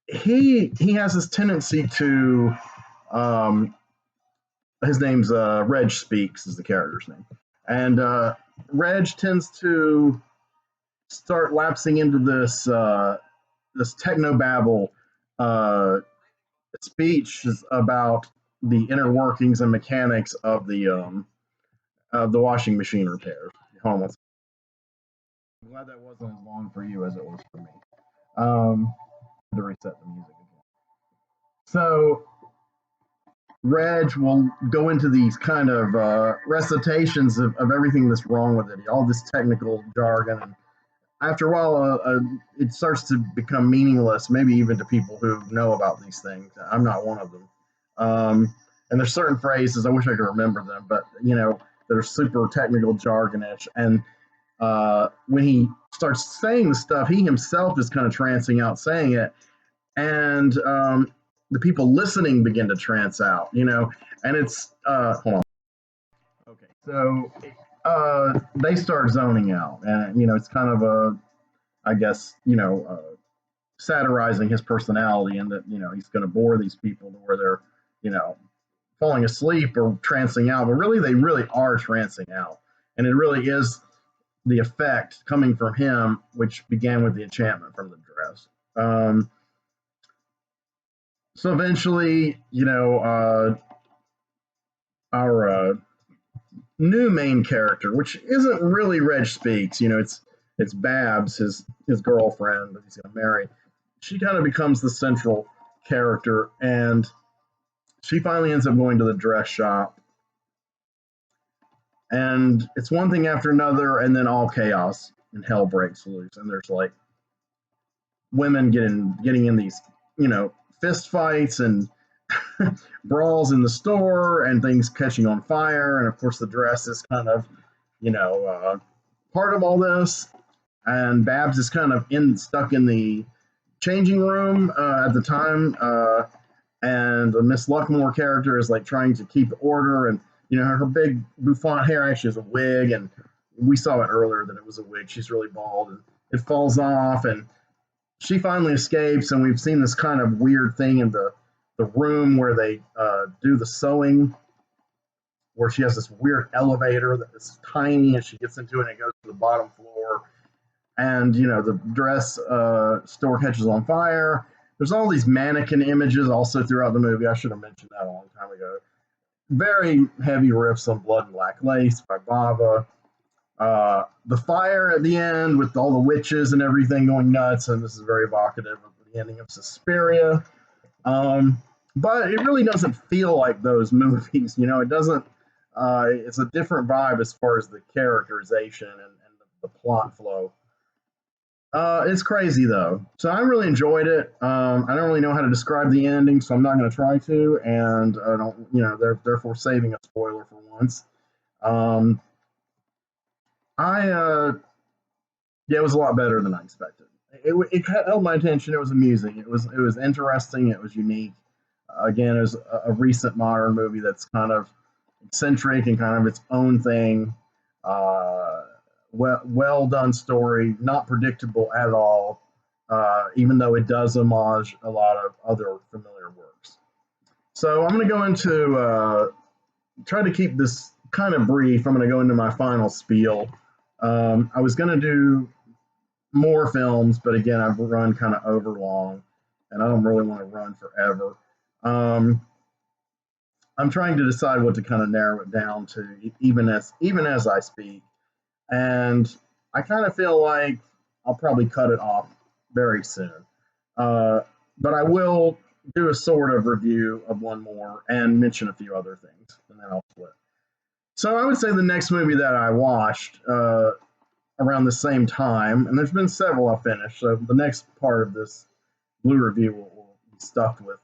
A: he has this tendency to, his name's Reg Speaks is the character's name, and Reg tends to start lapsing into this technobabble uh, speech about the inner workings and mechanics of the washing machine repairs. Hold on. I'm glad that wasn't as long for you as it was for me. To reset the music again. So Reg will go into these kind of recitations of everything that's wrong with it, all this technical jargon, and after a while, it starts to become meaningless, maybe even to people who know about these things. I'm not one of them. And there's certain phrases, I wish I could remember them, but they're super technical jargonish. And when he starts saying the stuff, he himself is kind of trancing out saying it, and the people listening begin to trance out. And it's hold on. Okay, so they start zoning out, and it's kind of I guess, satirizing his personality, and that he's going to bore these people to where they're you know falling asleep or trancing out, but really they really are trancing out, and it really is the effect coming from him, which began with the enchantment from the dress. So eventually, our new main character, which isn't really Reg Speaks, it's Babs, his girlfriend that he's going to marry. She kind of becomes the central character, and she finally ends up going to the dress shop, and it's one thing after another, and then all chaos and hell breaks loose, and there's like women getting in these fist fights and brawls in the store, and things catching on fire, and of course the dress is kind of part of all this, and Babs is kind of stuck in the changing room at the time, and the Miss Luckmore character is like trying to keep order, and her big bouffant hair actually is a wig, and we saw it earlier that it was a wig. She's really bald, and it falls off, and she finally escapes, and we've seen this kind of weird thing in the room where they do the sewing, where she has this weird elevator that is tiny, and she gets into it and it goes to the bottom floor, and the dress store catches on fire. There's all these mannequin images also throughout the movie. I should have mentioned that a long time ago. Very heavy riffs on Blood and Black Lace by Bava. The fire at the end with all the witches and everything going nuts, and this is very evocative of the ending of Suspiria. But it really doesn't feel like those movies. It doesn't. It's a different vibe as far as the characterization and the plot flow. It's crazy though, so I really enjoyed it. I don't really know how to describe the ending, so I'm not going to try to, and I don't, therefore saving a spoiler for once. Um, I Yeah, it was a lot better than I expected. It held my attention. It was amusing. It was interesting. It was unique. Again, it was a recent modern movie that's kind of eccentric and kind of its own thing. Well done story, not predictable at all. Even though it does homage a lot of other familiar works. So I'm going to go into try to keep this kind of brief. I'm going to go into my final spiel. I was going to do more films, but again, I've run kind of over long, and I don't really want to run forever. Um, I'm trying to decide what to kind of narrow it down to, even as I speak, and I kind of feel like I'll probably cut it off very soon. Uh, but I will do a sort of review of one more and mention a few other things, and then I'll split. So I would say the next movie that I watched around the same time, and there's been several I've finished. So the next part of this blue review will be stuffed with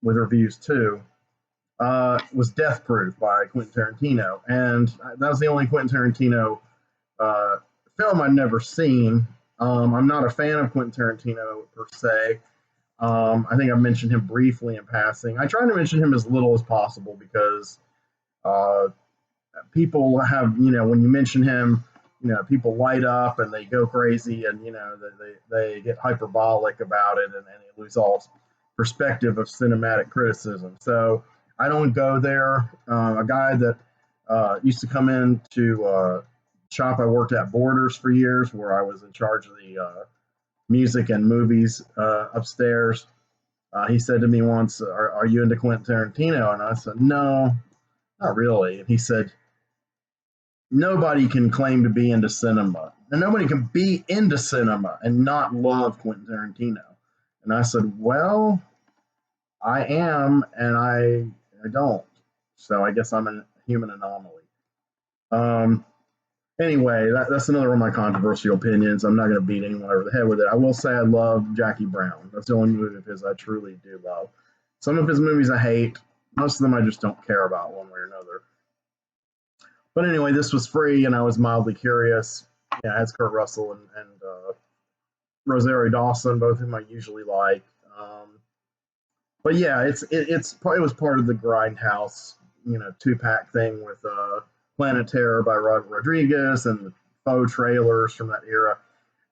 A: reviews too. Was Death Proof by Quentin Tarantino, and that was the only Quentin Tarantino uh, film I'd never seen. I'm not a fan of Quentin Tarantino per se. I think I've mentioned him briefly in passing. I try to mention him as little as possible because uh, people have, when you mention him, people light up and they go crazy, and they get hyperbolic about it, and they lose all perspective of cinematic criticism. So I don't go there. A guy that Used to come in to shop I worked at Borders for years, where I was in charge of the music and movies upstairs. He said to me once, are you into Quentin Tarantino? And I said, no, not really. And he said, nobody can claim to be into cinema. And nobody can be into cinema and not love Quentin Tarantino. And I said, well, I am, and I don't. So I guess I'm a human anomaly. Um, anyway, that's another one of my controversial opinions. I'm not going to beat anyone over the head with it. I will say I love Jackie Brown. That's the only movie of his I truly do love. Some of his movies I hate. Most of them I just don't care about one way or another. But anyway, this was free, and I was mildly curious. Yeah, it has Kurt Russell and Rosario Dawson, both of whom I usually like. But yeah, it was part of the Grindhouse, 2-pack thing with Planet Terror by Robert Rodriguez and the faux trailers from that era.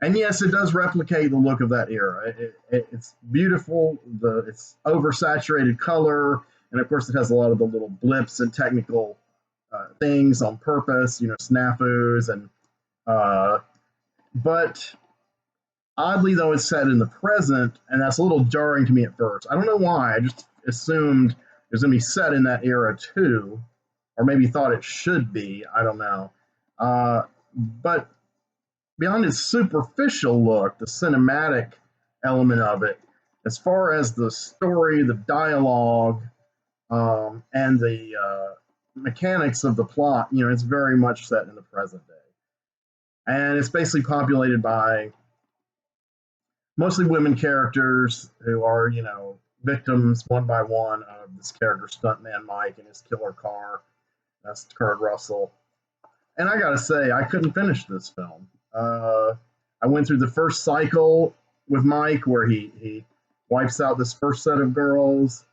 A: And yes, it does replicate the look of that era. It's beautiful. It's oversaturated color, and of course, it has a lot of the little blips and technical things on purpose, snafus and. But oddly, though, it's set in the present, and that's a little jarring to me at first. I don't know why. I just assumed it was going to be set in that era too, or maybe thought it should be. I don't know. But beyond its superficial look, the cinematic element of it, as far as the story, the dialogue, and the mechanics of the plot, it's very much set in the present day. And it's basically populated by mostly women characters who are, victims one by one of this character, Stuntman Mike, and his killer car. That's Kurt Russell. And I gotta say, I couldn't finish this film. I went through the first cycle with Mike where he wipes out this first set of girls,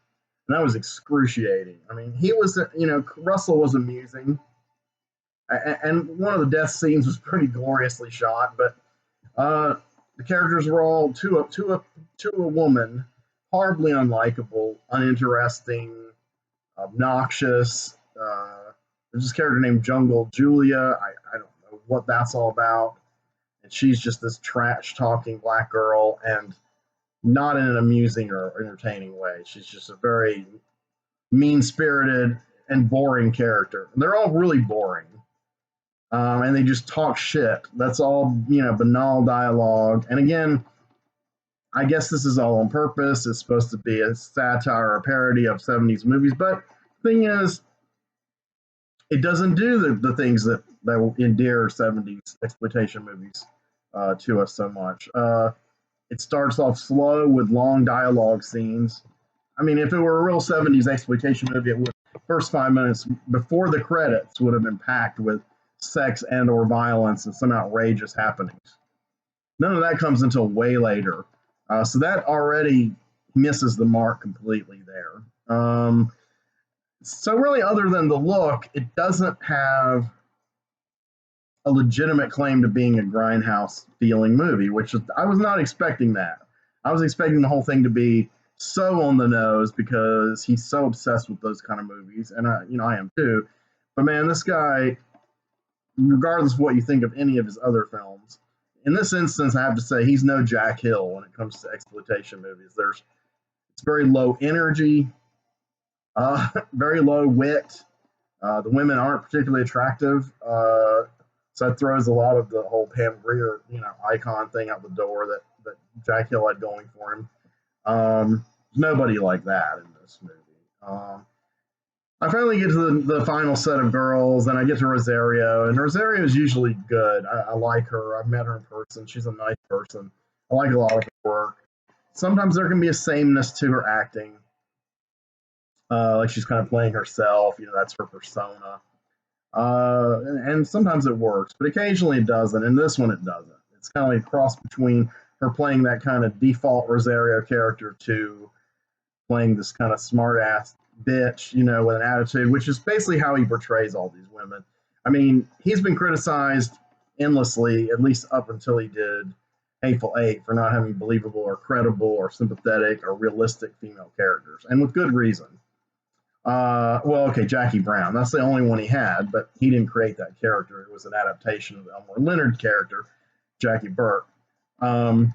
A: and that was excruciating. I mean, he was, Russell was amusing, and one of the death scenes was pretty gloriously shot, but the characters were all to a woman horribly unlikable, uninteresting, obnoxious. There's this character named Jungle Julia. I don't know what that's all about. And she's just this trash talking black girl, and not in an amusing or entertaining way. She's just a very mean spirited and boring character. They're all really boring. And they just talk shit. That's all, banal dialogue. And again, I guess this is all on purpose. It's supposed to be a satire or a parody of 70s movies. But the thing is, it doesn't do the things that endear 70s exploitation movies to us so much. It starts off slow with long dialogue scenes. I mean, if it were a real 70s exploitation movie, it would first 5 minutes before the credits would have been packed with sex and or violence and some outrageous happenings. None of that comes until way later. So that already misses the mark completely there. So really, other than the look, it doesn't have a legitimate claim to being a grindhouse feeling movie, which I was not expecting that. I was expecting the whole thing to be so on the nose because he's so obsessed with those kind of movies, and I am too. But man, this guy, regardless of what you think of any of his other films, in this instance, I have to say he's no Jack Hill when it comes to exploitation movies. It's very low energy, very low wit. The women aren't particularly attractive, so that throws a lot of the whole Pam Grier, icon thing out the door that Jack Hill had going for him. Nobody like that in this movie. I finally get to the final set of girls, and I get to Rosario, and Rosario is usually good. I like her. I've met her in person. She's a nice person. I like a lot of her work. Sometimes there can be a sameness to her acting, like she's kind of playing herself. That's her persona. And sometimes it works, but occasionally it doesn't. And this one it doesn't. It's kind of like a cross between her playing that kind of default Rosario character to playing this kind of smart ass bitch, with an attitude, which is basically how he portrays all these women. I mean, he's been criticized endlessly, at least up until he did Hateful Eight, for not having believable or credible or sympathetic or realistic female characters, and with good reason. Well, okay, Jackie Brown. That's the only one he had, but he didn't create that character. It was an adaptation of the Elmore Leonard character, Jackie Burke. Um,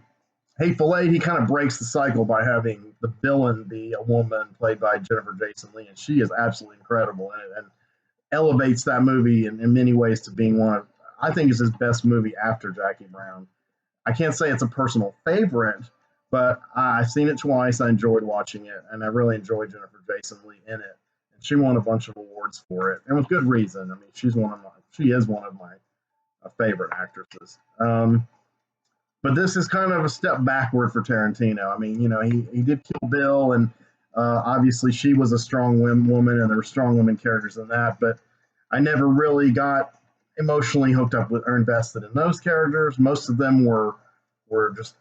A: Hateful Eight, he kind of breaks the cycle by having the villain be a woman played by Jennifer Jason Leigh, and she is absolutely incredible in it and elevates that movie in many ways to being one of, I think, is his best movie after Jackie Brown. I can't say it's a personal favorite, but I've seen it twice. I enjoyed watching it, and I really enjoyed Jennifer Jason Leigh in it. And she won a bunch of awards for it, and with good reason. I mean, she is one of my favorite actresses. But this is kind of a step backward for Tarantino. I mean, he did Kill Bill, and obviously she was a strong woman, and there were strong women characters in that. But I never really got emotionally hooked up with or invested in those characters. Most of them were just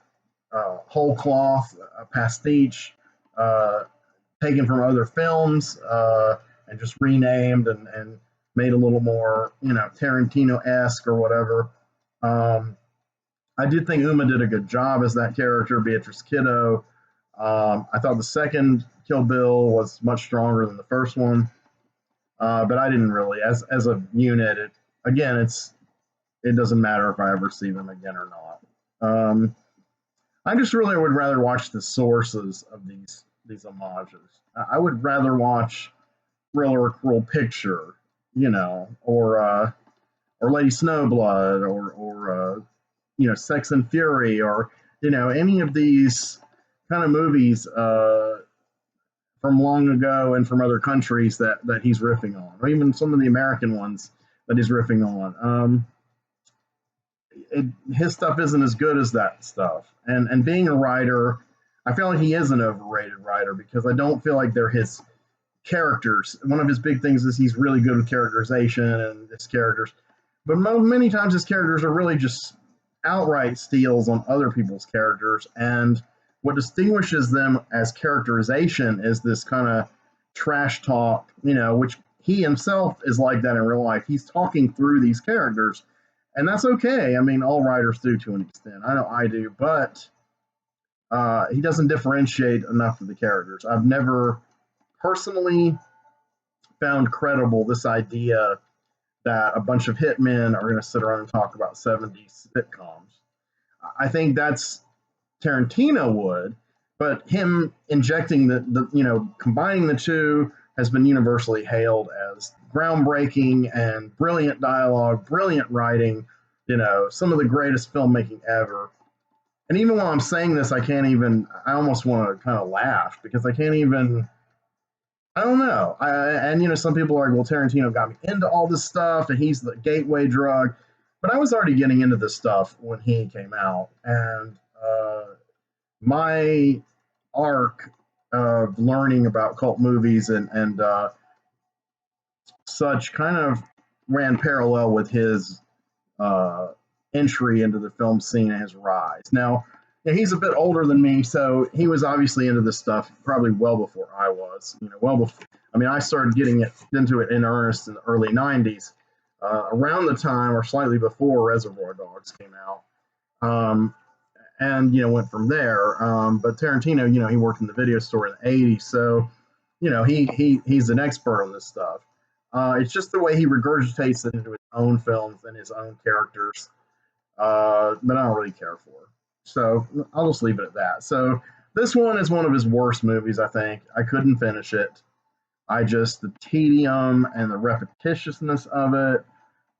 A: whole cloth, pastiche, uh, taken from other films, and just renamed and made a little more, Tarantino esque or whatever. Um, I did think Uma did a good job as that character, Beatrice Kiddo. I thought the second Kill Bill was much stronger than the first one, but I didn't really, as a unit. It doesn't matter if I ever see them again or not. I just really would rather watch the sources of these homages. I would rather watch Thriller, Cruel Picture, or Lady Snowblood, or Sex and Fury, or any of these kind of movies from long ago and from other countries that he's riffing on, or even some of the American ones that he's riffing on. His stuff isn't as good as that stuff. And being a writer, I feel like he is an overrated writer because I don't feel like they're his characters. One of his big things is he's really good with characterization and his characters, but many times his characters are really just outright steals on other people's characters. And what distinguishes them as characterization is this kind of trash talk, which he himself is like that in real life. He's talking through these characters, and that's okay. I mean, all writers do to an extent. I know I do, but he doesn't differentiate enough of the characters. I've never personally found credible this idea that a bunch of hitmen are going to sit around and talk about 70s sitcoms. I think that's Tarantino would, but him injecting combining the two has been universally hailed as groundbreaking and brilliant dialogue, brilliant writing, some of the greatest filmmaking ever. And even while I'm saying this, I almost want to kind of laugh because I can't even, I don't know. Some people are like, well, Tarantino got me into all this stuff and he's the gateway drug. But I was already getting into this stuff when he came out. And my arc of learning about cult movies and such kind of ran parallel with his uh, entry into the film scene and his rise. Now, he's a bit older than me, so he was obviously into this stuff probably well before I was. Well before. I mean, I started getting into it in earnest in the early '90s, around the time or slightly before Reservoir Dogs came out. And went from there. But Tarantino, he worked in the video store in the '80s, so he's an expert on this stuff. It's just the way he regurgitates it into his own films and his own characters that I don't really care for. So I'll just leave it at that. So this one is one of his worst movies, I think. I couldn't finish it. The tedium and the repetitiousness of it,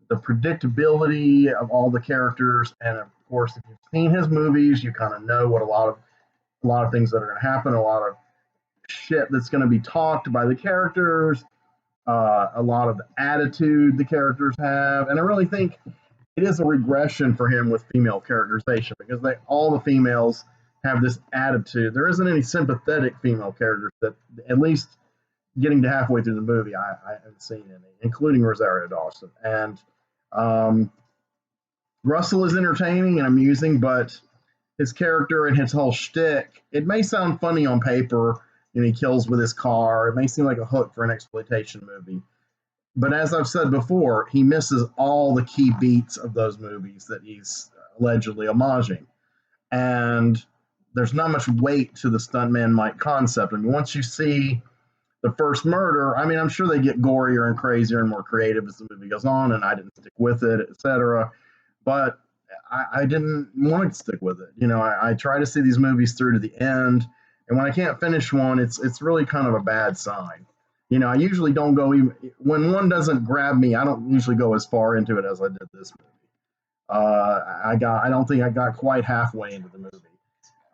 A: the predictability of all the characters, and of course, if you've seen his movies, you kind of know what a lot of things that are going to happen, a lot of shit that's going to be talked by the characters, a lot of the attitude the characters have, and I really think it is a regression for him with female characterization because all the females have this attitude. There isn't any sympathetic female characters that, at least getting to halfway through the movie, I haven't seen any, including Rosario Dawson. And um, Russell is entertaining and amusing, but his character and his whole shtick, it may sound funny on paper, he kills with his car. It may seem like a hook for an exploitation movie. But as I've said before, he misses all the key beats of those movies that he's allegedly homaging. And there's not much weight to the stuntman Mike concept. I mean, once you see the first murder, I mean, I'm sure they get gorier and crazier and more creative as the movie goes on, and I didn't stick with it, etc. But I didn't want to stick with it. You know, I try to see these movies through to the end, and when I can't finish one, it's really kind of a bad sign. You know, I usually don't go even when one doesn't grab me. I don't usually go as far into it as I did this movie. I don't think I got quite halfway into the movie.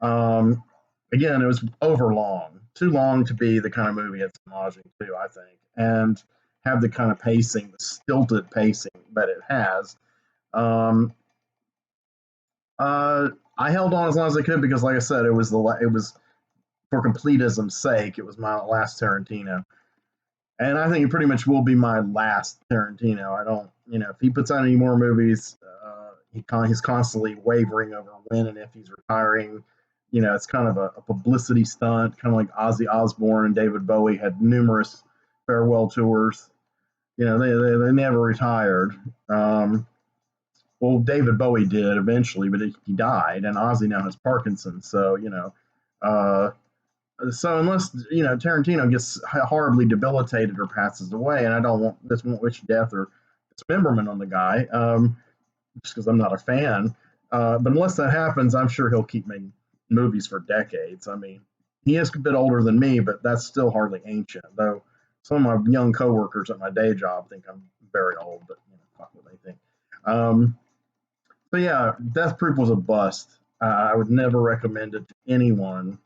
A: Um, Again, it was over long, too long to be the kind of movie it's homaging to, I think, and have the kind of pacing, the stilted pacing that it has. Um, I held on as long as I could because, like I said, it was for completism's sake. It was my last Tarantino, and I think it pretty much will be my last Tarantino. I don't, you know, if he puts out any more movies, he's constantly wavering over when and if he's retiring. You know, it's kind of a publicity stunt, kind of like Ozzy Osbourne and David Bowie had numerous farewell tours. You know, they never retired. Well, David Bowie did eventually, but he died, and Ozzy now has Parkinson's. So, you know, uh, so unless you know Tarantino gets horribly debilitated or passes away, and I don't want this won't wish death or dismemberment on the guy, just because I'm not a fan. But unless that happens, I'm sure he'll keep making movies for decades. I mean, he is a bit older than me, but that's still hardly ancient. Though some of my young coworkers at my day job think I'm very old, but you know, fuck what they think. Um, so yeah, Death Proof was a bust. I would never recommend it to anyone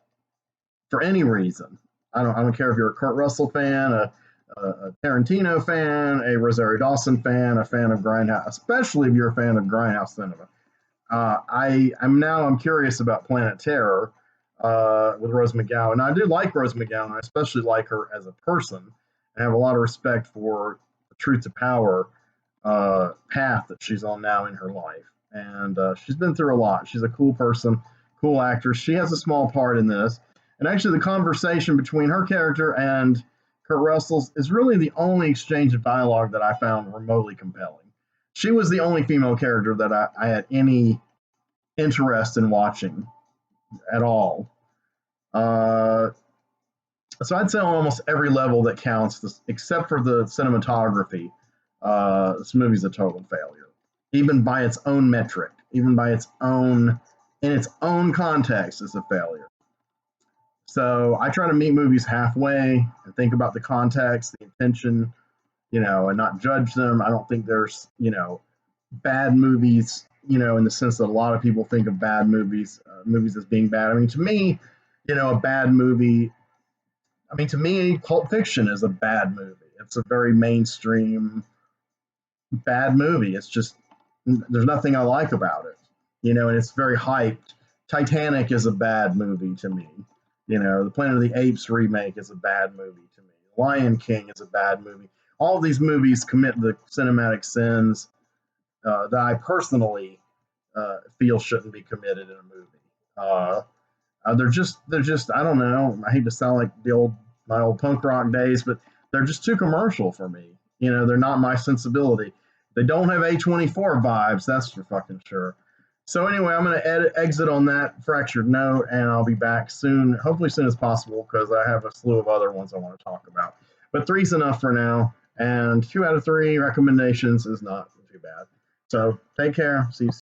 A: for any reason. I don't care if you're a Kurt Russell fan, a Tarantino fan, a Rosario Dawson fan, a fan of Grindhouse, especially if you're a fan of Grindhouse cinema. I'm curious about Planet Terror with Rose McGowan. Now, I do like Rose McGowan. I especially like her as a person. I have a lot of respect for the truth to power path that she's on now in her life, and she's been through a lot. She's a cool person, cool actress. She has a small part in this, and actually, the conversation between her character and Kurt Russell's is really the only exchange of dialogue that I found remotely compelling. She was the only female character that I had any interest in watching at all. Uh, so I'd say on almost every level that counts, except for the cinematography, this movie's a total failure. Even by its own metric, even by its own, in its own context, it's a failure. So I try to meet movies halfway and think about the context, the intention, you know, and not judge them. I don't think there's, you know, bad movies, you know, in the sense that a lot of people think of bad movies, movies as being bad. I mean, to me, you know, a bad movie, I mean, to me, Pulp Fiction is a bad movie. It's a very mainstream bad movie. It's just, there's nothing I like about it, you know, and it's very hyped. Titanic is a bad movie to me. You know, the Planet of the Apes remake is a bad movie to me. Lion King is a bad movie. All of these movies commit the cinematic sins that I personally feel shouldn't be committed in a movie. Uh, they're just I don't know. I hate to sound like my old punk rock days, but they're just too commercial for me. You know, they're not my sensibility. They don't have A24 vibes, that's for fucking sure. So anyway, I'm going to exit on that fractured note, and I'll be back soon, hopefully soon as possible, because I have a slew of other ones I want to talk about. But three's enough for now, and 2 out of 3 recommendations is not too bad. So take care. See you soon.